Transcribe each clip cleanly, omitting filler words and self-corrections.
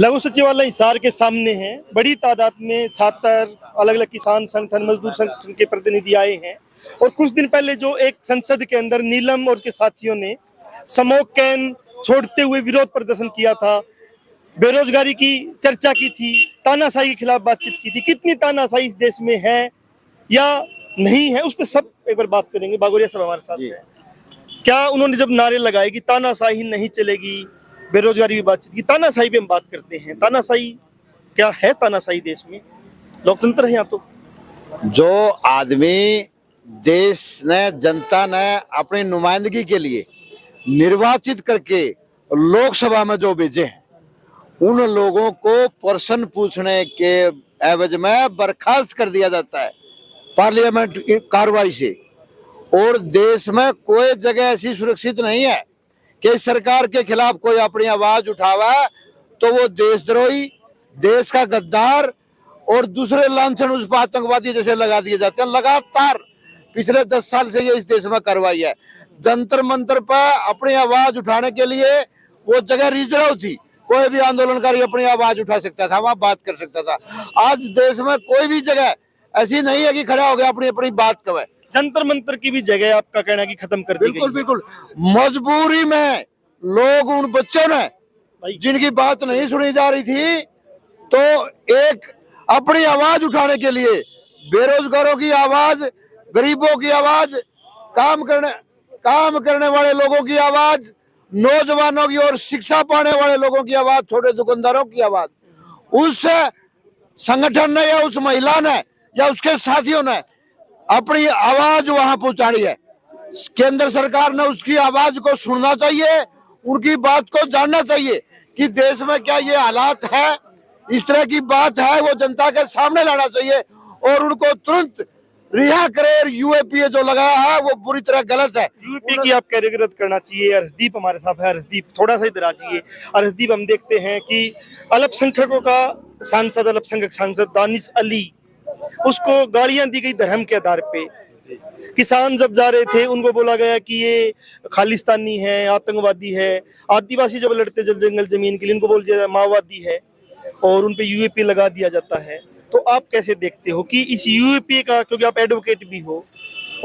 लघु सचिवालय हिसार के सामने है। बड़ी तादाद में छात्र, अलग अलग किसान संगठन, मजदूर संगठन के प्रतिनिधि आए हैं। और कुछ दिन पहले जो एक संसद के अंदर नीलम और उसके साथियों ने स्मोक कैन छोड़ते हुए विरोध प्रदर्शन किया था, बेरोजगारी की चर्चा की थी, तानाशाही के खिलाफ बातचीत की थी। कितनी तानाशाही इस देश में है या नहीं है, उस पर सब एक बार बात करेंगे। बागोरिया साहब हमारे साथ हैं। क्या उन्होंने जब नारे लगाए कि तानाशाही नहीं चलेगी, बेरोजगारी भी बातचीत की, तानाशाही पे हम बात करते हैं। तानाशाही क्या है? तानाशाही देश में लोकतंत्र है यहाँ तो। जो आदमी देश ने, जनता ने अपनी नुमाइंदगी के लिए निर्वाचित करके लोकसभा में जो भेजे हैं, उन लोगों को प्रश्न पूछने के एवज में बर्खास्त कर दिया जाता है पार्लियामेंट कार्रवाई से। और देश में कोई जगह ऐसी सुरक्षित नहीं है कि सरकार के खिलाफ कोई अपनी आवाज उठावा तो वो देशद्रोही, देश का गद्दार और दूसरे लांछन उस पर आतंकवादी जैसे लगा दिए जाते हैं। लगातार पिछले 10 साल से ये इस देश में कार्रवाई है। जंतर मंतर पर अपनी आवाज उठाने के लिए वो जगह रिजर्व थी, कोई भी आंदोलनकारी अपनी आवाज उठा सकता था, वहां बात कर सकता था। आज देश में कोई भी जगह ऐसी नहीं है कि खड़ा हो गया अपनी अपनी बात कहे। जंतर मंतर की भी जगह आपका कहना है कि खत्म कर दी गई। बिल्कुल बिल्कुल, मजबूरी में लोग, उन बच्चों ने जिनकी बात नहीं सुनी जा रही थी, तो एक अपनी आवाज उठाने के लिए, बेरोजगारों की आवाज, गरीबों की आवाज, काम करने वाले लोगों की आवाज, नौजवानों की और शिक्षा पाने वाले लोगों की आवाज, छोटे दुकानदारों की आवाज, उस संगठन ने या उस महिला ने या उसके साथियों ने अपनी आवाज वहां पहुंचाई है। केंद्र सरकार ने उसकी आवाज को सुनना चाहिए, उनकी बात को जानना चाहिए कि देश में क्या ये हालात है, इस तरह की बात है, वो जनता के सामने लाना चाहिए और उनको तुरंत रिहा करे। यूएपीए जो लगाया है वो बुरी तरह गलत है। यूएपीए की आप कह रहे हो रद्द करना चाहिए। अर्शदीप हमारे साथ है। अर्शदीप, थोड़ा सा इधर आ जाइए। अर्शदीप, हम देखते हैं कि अल्पसंख्यकों का सांसद, अल्पसंख्यक सांसद दानिश अली, उसको गाड़ियां दी गई धर्म के आधार पे। किसान जब जा रहे थे उनको बोला गया कि ये खालिस्तानी है, आतंकवादी है। आदिवासी जब लड़ते जंगल जमीन के लिए, उनको बोल दिया माओवादी है और उनपे यूएपीए लगा दिया जाता है। तो आप कैसे देखते हो कि इस यूएपीए का, क्योंकि आप एडवोकेट भी हो,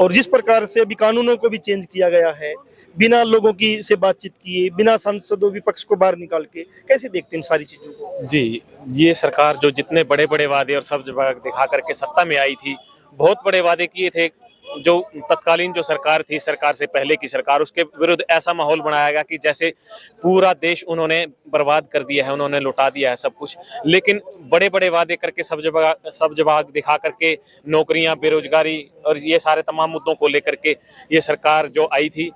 और जिस प्रकार से अभी कानूनों को भी चेंज किया गया है, बिना लोगों की से बातचीत किए, बिना सांसदों विपक्ष को बाहर निकाल के, कैसे देखते हैं इन सारी चीजों को? जी, ये सरकार जो जितने बड़े बड़े वादे और सब जगह दिखा करके सत्ता में आई थी, बहुत बड़े वादे किए थे। जो तत्कालीन जो सरकार थी, सरकार से पहले की सरकार, उसके विरुद्ध ऐसा माहौल बनाया गया कि जैसे पूरा देश उन्होंने बर्बाद कर दिया है, उन्होंने लुटा दिया है सब कुछ। लेकिन बड़े बड़े वादे करके सब जगह दिखा करके नौकरियां, बेरोजगारी और ये सारे तमाम मुद्दों को लेकर के ये सरकार जो आई थी,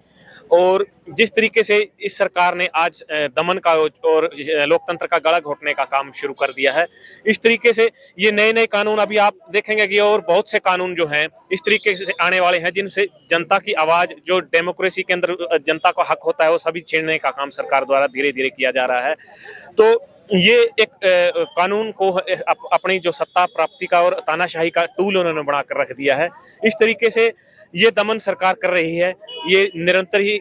और जिस तरीके से इस सरकार ने आज दमन का और लोकतंत्र का गला घोटने का काम शुरू कर दिया है, इस तरीके से ये नए नए कानून अभी आप देखेंगे कि और बहुत से कानून जो हैं इस तरीके से आने वाले हैं, जिनसे जनता की आवाज, जो डेमोक्रेसी के अंदर जनता का हक होता है, वो सभी छीनने का काम सरकार द्वारा धीरे धीरे किया जा रहा है। तो ये एक कानून को अपनी जो सत्ता प्राप्ति का और तानाशाही का टूल उन्होंने बनाकर रख दिया है। इस तरीके से ये दमन सरकार कर रही है। ये निरंतर ही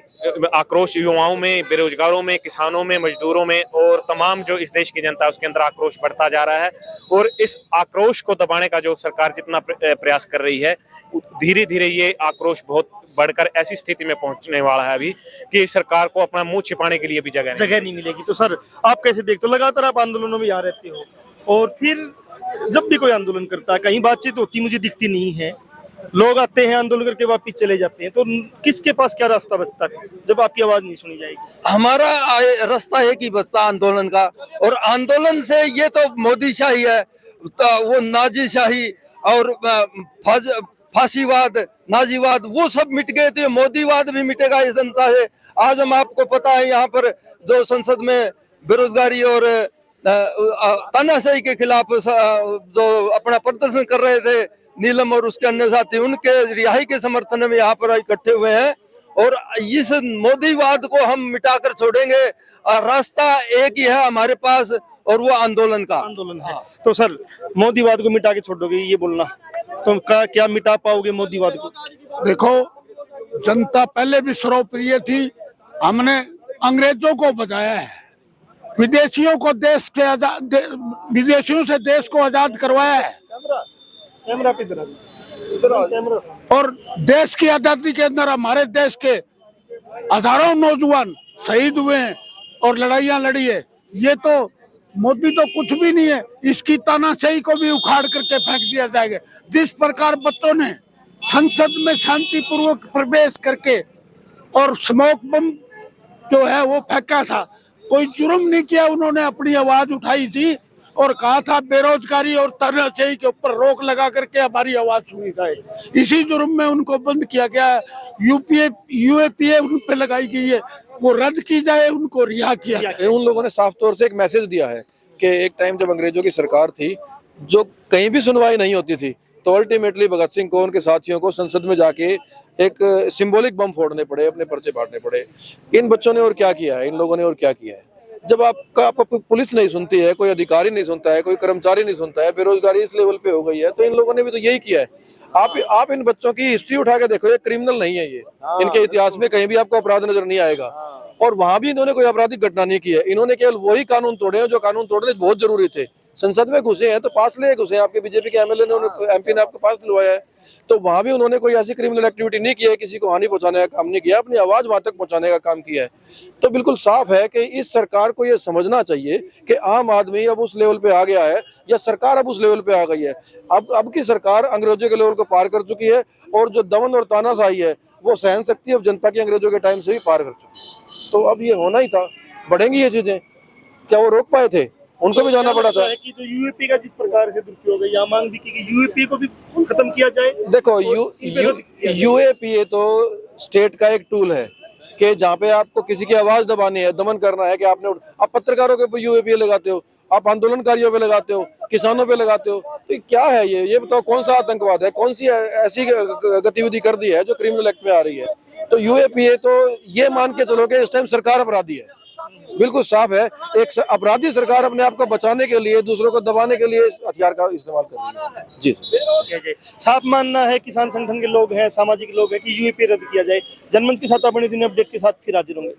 आक्रोश युवाओं में, बेरोजगारों में, किसानों में, मजदूरों में और तमाम जो इस देश की जनता है उसके अंदर आक्रोश बढ़ता जा रहा है। और इस आक्रोश को दबाने का जो सरकार जितना प्रयास कर रही है, धीरे धीरे ये आक्रोश बहुत बढ़कर ऐसी स्थिति में पहुंचने वाला है अभी कि सरकार को अपना मुंह छिपाने के लिए भी जगह नहीं मिलेगी। तो सर, आप कैसे देखते हो? लगातार आप आंदोलनों में यहाँ रहते हो, और फिर जब भी कोई आंदोलन करता है, कहीं बातचीत होती मुझे दिखती नहीं है। लोग आते हैं, आंदोलन करके वापिस चले जाते हैं। तो किसके पास क्या रास्ता बचता है जब आपकी आवाज नहीं सुनी जाएगी? हमारा रास्ता एक ही बचता आंदोलन का, और आंदोलन से ये तो मोदी शाही है, तो वो नाजी शाही और फांसीवाद, नाजीवाद, वो सब मिट गए थे। मोदीवाद भी मिटेगा इस जनता से। आज हम, आपको पता है, यहाँ पर जो संसद में बेरोजगारी और तानाशाही के खिलाफ जो अपना प्रदर्शन कर रहे थे, नीलम और उसके अन्य साथी, उनके रिहाई के समर्थन में यहाँ पर इकट्ठे हुए हैं। और इस मोदीवाद को हम मिटाकर छोड़ेंगे। रास्ता एक ही है हमारे पास, और वो आंदोलन है। तो सर, मोदीवाद को मिटा के छोड़ोगे ये बोलना, तो क्या मिटा पाओगे मोदीवाद को? देखो, जनता पहले भी सर्वप्रिय थी। हमने अंग्रेजों को बचाया है, विदेशियों को देश के विदेशियों से देश को आजाद करवाया है कैमरा पे कैमरा और देश की आजादी के अंदर हमारे देश के हजारों नौजवान शहीद हुए हैं और लड़ाइयां लड़ी है। ये तो मोदी तो कुछ भी नहीं है, इसकी तानाशाही को भी उखाड़ करके फेंक दिया जाएगा। जिस प्रकार बच्चों ने संसद में शांतिपूर्वक प्रवेश करके और स्मोक बम जो है वो फेंका था, कोई जुर्म नहीं किया, उन्होंने अपनी आवाज उठाई थी और कहा था बेरोजगारी और तानाशाही के ऊपर रोक लगा करके हमारी आवाज सुनी जाए। इसी जुर्म में उनको बंद किया गया। यूएपीए उन पे लगाई गई है, वो रद्द की जाए, उनको रिहा किया जाए। उन लोगों ने साफ तौर से एक मैसेज दिया है कि एक टाइम जब अंग्रेजों की सरकार थी, जो कहीं भी सुनवाई नहीं होती थी, तो अल्टीमेटली भगत सिंह को, उनके साथियों को संसद में जाके एक सिंबॉलिक बम फोड़ने पड़े, अपने पर्चे बांटने पड़े। इन बच्चों ने और क्या किया है, इन लोगों ने और क्या किया है? जब आपका पुलिस नहीं सुनती है, कोई अधिकारी नहीं सुनता है, कोई कर्मचारी नहीं सुनता है, बेरोजगारी इस लेवल पे हो गई है, तो इन लोगों ने भी तो यही किया है। आप इन बच्चों की हिस्ट्री उठा के देखो, ये क्रिमिनल नहीं है, ये इनके इतिहास में कहीं भी आपको अपराध नजर नहीं आएगा। और वहां भी इन्होंने कोई आपराधिक घटना नहीं की है। इन्होंने केवल वही कानून तोड़े हैं जो कानून तोड़ने बहुत जरूरी थे। संसद में घुसे हैं तो पास ले घुसे हैं, आपके बीजेपी के एमएलए ने, एमपी ने आपको पास दिलवाया है, तो वहां भी उन्होंने कोई ऐसी क्रिमिनल एक्टिविटी नहीं की है, किसी को हानि पहुंचाने का काम नहीं किया, अपनी आवाज वहां तक पहुंचाने का काम किया है। तो बिल्कुल साफ है कि इस सरकार को यह समझना चाहिए कि आम आदमी अब उस लेवल पे आ गया है, या सरकार अब उस लेवल पे आ गई है। अब की सरकार अंग्रेजों के लेवल को पार कर चुकी है, और जो दमन और तानाशाही है वो सहन शक्ति अब जनता की अंग्रेजों के टाइम से भी पार कर चुकी है। तो अब ये होना ही था, बढ़ेंगी ये चीजें। क्या वो रोक पाए थे? उनको भी जाना पड़ा था। कि जो यूएपी का जिस प्रकार से दुरुपयोग है, या मांग भी की यूएपी को भी खत्म किया जाए। देखो यूएपीए तो स्टेट का एक टूल है कि जहाँ पे आपको किसी की आवाज दबानी है, दमन करना है, कि आप पत्रकारों के ऊपर यूएपीए लगाते हो, आप आंदोलनकारियों पे लगाते हो, किसानों पे लगाते हो, तो क्या है ये बताओ? कौन सा आतंकवाद है? कौन सी ऐसी गतिविधि कर दी है जो क्रिमिनल एक्ट में आ रही है? तो यूएपीए तो ये मान के चलो कि इस टाइम सरकार अपराधी है। बिल्कुल साफ है, एक अपराधी सरकार अपने आप को बचाने के लिए, दूसरों को दबाने के लिए इस हथियार का इस्तेमाल कर रही है। जी जी, साफ मानना है, किसान संगठन के लोग हैं, सामाजिक लोग हैं कि यूएपी रद्द किया जाए। जनमंच के साथ अपने दिन अपडेट के साथ फिर हाजिर होंगे।